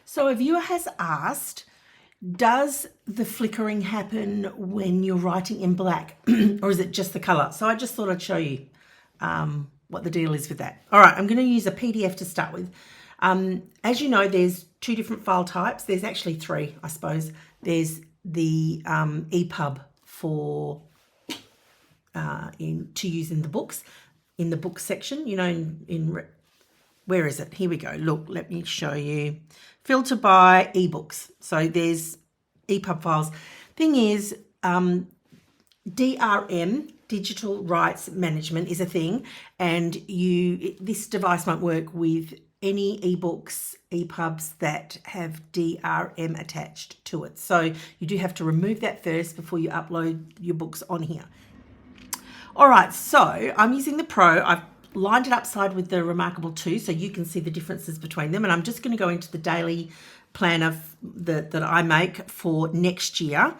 So a viewer has asked, does the flickering happen when you're writing in black or is it just the color? So I just thought I'd show you what the deal is with that. All right, I'm going to use a PDF to start with. As you know, there's two different file types. There's actually three, I suppose. There's the EPUB for to use in the books section, you know, in where is it? Here we go. Look, let me show you. Filter by ebooks. So there's EPUB files. Thing is, DRM, digital rights management, is a thing, and this device won't work with any ebooks, EPUBs that have DRM attached to it. So you do have to remove that first before you upload your books on here. All right, so I'm using the Pro. I've lined it upside with the reMarkable 2 so you can see the differences between them, and I'm just going to go into the daily planner that I make for next year.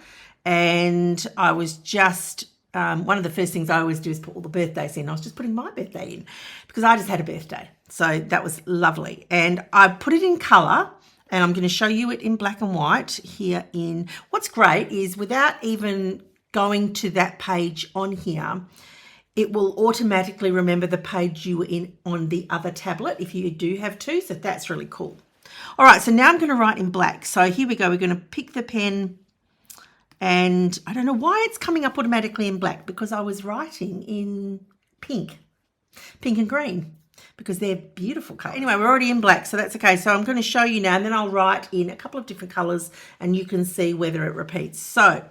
And I was just one of the first things I always do is put all the birthdays in. I was just putting my birthday in because I just had a birthday, so that was lovely. And I put it in color, and I'm going to show you it in black and white here. In what's great is, without even going to that page on here, it will automatically remember the page you were in on the other tablet if you do have two. So that's really cool. All right, so now I'm going to write in black. So here we go. We're going to pick the pen, and I don't know why it's coming up automatically in black, because I was writing in pink and green, because they're beautiful colors. Anyway, we're already in black, so that's okay. So I'm going to show you now, and then I'll write in a couple of different colors and you can see whether it repeats. So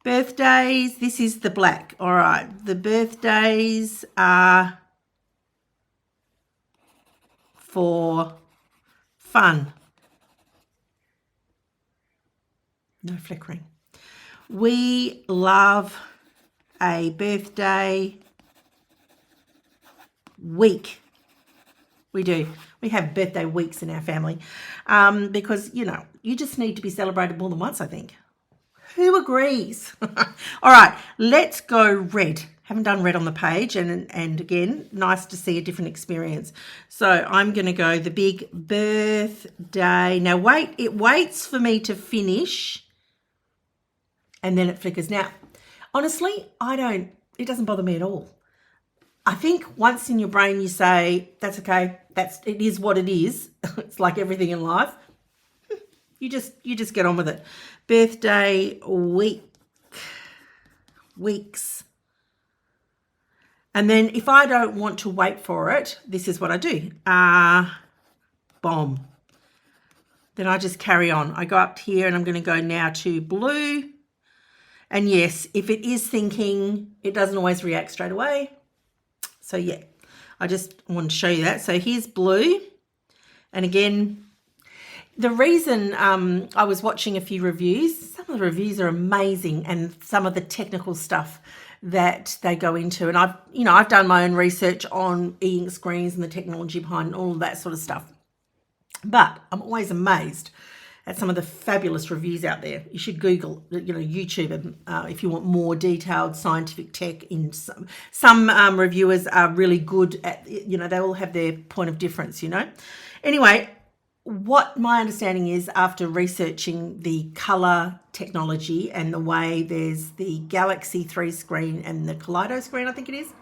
birthdays, this is the black. All right, the birthdays are for fun. No flickering. We love a birthday week. We do. We have birthday weeks in our family because, you know, you just need to be celebrated more than once, I think. Who agrees? All right, let's go red. Haven't done red on the page, and again, nice to see a different experience. So I'm going to go the big birthday. Now wait, it waits for me to finish, and then it flickers. Now, honestly, it doesn't bother me at all. I think once in your brain you say, that's okay, it is what it is. It's like everything in life. You just get on with it. Birthday weeks. And then if I don't want to wait for it, this is what I do. Bomb. Then I just carry on. I go up here and I'm going to go now to blue. And yes, if it is thinking, it doesn't always react straight away. So yeah, I just want to show you that. So here's blue. And again, the reason I was watching a few reviews, some of the reviews are amazing, and some of the technical stuff that they go into. And I've done my own research on e-ink screens and the technology behind all of that sort of stuff. But I'm always amazed at some of the fabulous reviews out there. You should Google, YouTube, if you want more detailed scientific tech. In some reviewers are really good at, they all have their point of difference, Anyway, what my understanding is, after researching the color technology and the way there's the Galaxy 3 screen and the Kaleido screen, I think it is.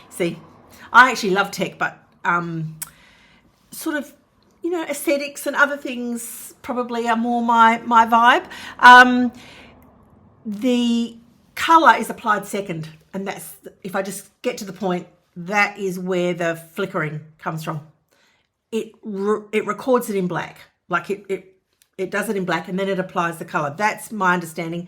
See, I actually love tech, but sort of, aesthetics and other things probably are more my vibe. The color is applied second, and that's, if I just get to the point, that is where the flickering comes from. It records it in black, like it does it in black, and then it applies the color. That's my understanding.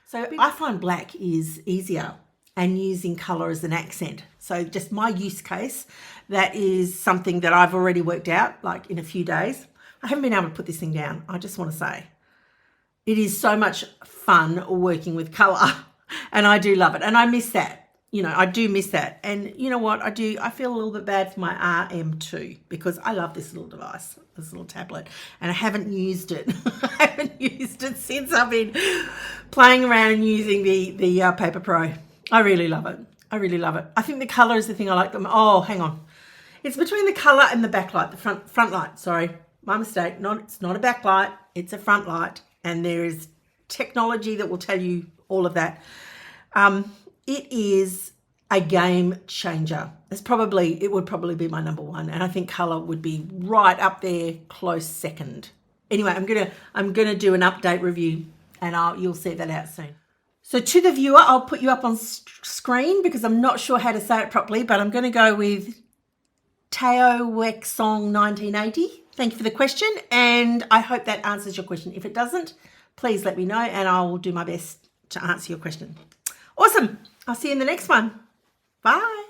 So I find black is easier, and using color as an accent. So just my use case, that is something that I've already worked out, like in a few days. I haven't been able to put this thing down. I just want to say it is so much fun working with color, and I do love it, and I miss that. I do miss that. And you know what? I feel a little bit bad for my RM2, because I love this little device, this little tablet, and I haven't used it. I haven't used it since I've been playing around and using the Paper Pro. I really love it. I really love it. I think the color is the thing I like them. Oh, hang on. It's between the color and the backlight, the front light, sorry. my mistake. It's not a backlight, it's a front light, and there is technology that will tell you all of that. It is a game changer. It would probably be my number one, and I think color would be right up there, close second. Anyway, I'm gonna do an update review, and you'll see that out soon. So to the viewer, I'll put you up on screen because I'm not sure how to say it properly, but I'm going to go with Teo Wek Song 1980. Thank you for the question, and I hope that answers your question. If it doesn't, please let me know, and I will do my best to answer your question. Awesome. I'll see you in the next one. Bye.